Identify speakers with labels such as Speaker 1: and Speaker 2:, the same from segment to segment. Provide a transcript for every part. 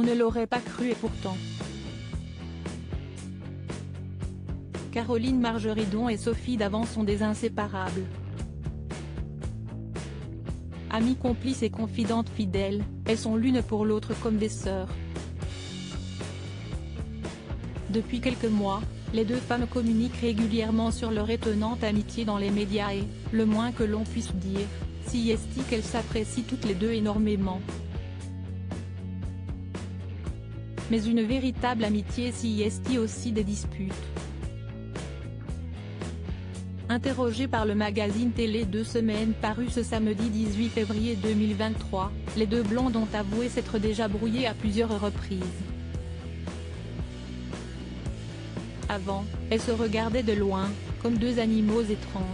Speaker 1: On ne l'aurait pas cru et pourtant. Caroline Margeridon et Sophie Davant sont des inséparables. Amies complices et confidentes fidèles, elles sont l'une pour l'autre comme des sœurs. Depuis quelques mois, les deux femmes communiquent régulièrement sur leur étonnante amitié dans les médias et, le moins que l'on puisse dire, si est qu'elles s'apprécient toutes les deux énormément. Mais une véritable amitié si est aussi des disputes. Interrogés par le magazine Télé 2 Semaines paru ce samedi 18 février 2023, les deux blondes ont avoué s'être déjà brouillées à plusieurs reprises. Avant, elles se regardaient de loin, comme deux animaux étranges.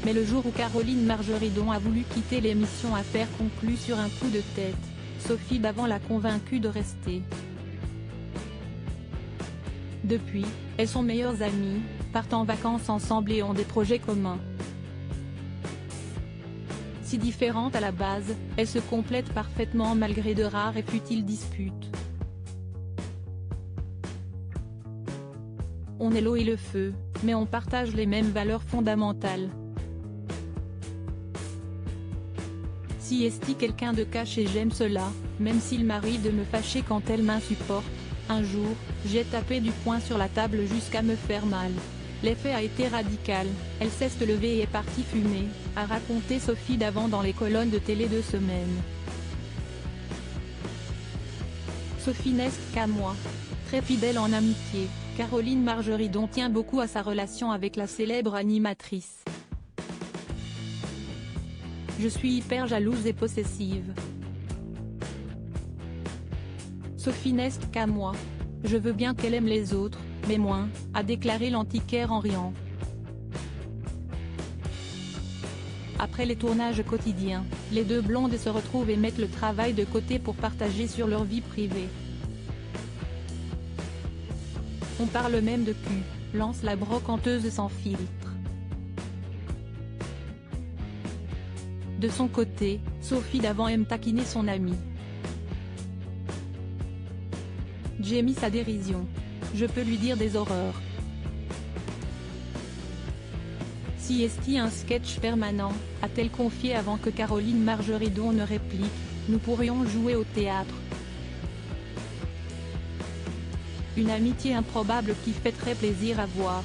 Speaker 1: Mais le jour où Caroline Margeridon a voulu quitter l'émission Affaires conclues sur un coup de tête, Sophie Davant l'a convaincue de rester. Depuis, elles sont meilleures amies, partent en vacances ensemble et ont des projets communs. Si différentes à la base, elles se complètent parfaitement malgré de rares et futiles disputes. On est l'eau et le feu, mais on partage les mêmes valeurs fondamentales. Si est quelqu'un de caché, j'aime cela, même s'il m'arrive de me fâcher quand elle m'insupporte. Un jour, j'ai tapé du poing sur la table jusqu'à me faire mal. L'effet a été radical, elle s'est levée et est partie fumer, a raconté Sophie Davant dans les colonnes de Télé 2 Semaines. Sophie n'est qu'à moi. Très fidèle en amitié, Caroline Margeridon tient beaucoup à sa relation avec la célèbre animatrice. Je suis hyper jalouse et possessive. Sophie n'est qu'à moi. Je veux bien qu'elle aime les autres, mais moins, a déclaré l'antiquaire en riant. Après les tournages quotidiens, les deux blondes se retrouvent et mettent le travail de côté pour partager sur leur vie privée. On parle même de cul, lance la brocanteuse sans filtre. De son côté, Sophie Davant aime taquiner son amie. J'ai mis sa dérision. Je peux lui dire des horreurs. Si est un sketch permanent, a-t-elle confié avant que Caroline Margeridon ne réplique, nous pourrions jouer au théâtre. Une amitié improbable qui fait très plaisir à voir.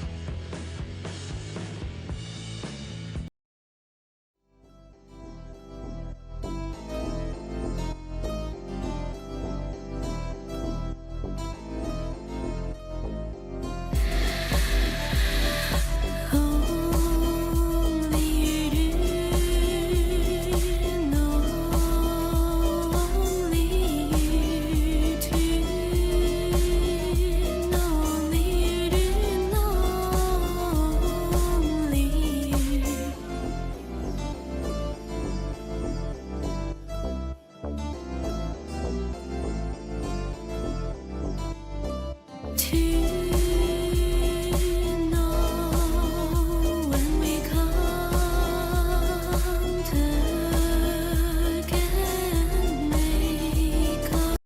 Speaker 2: To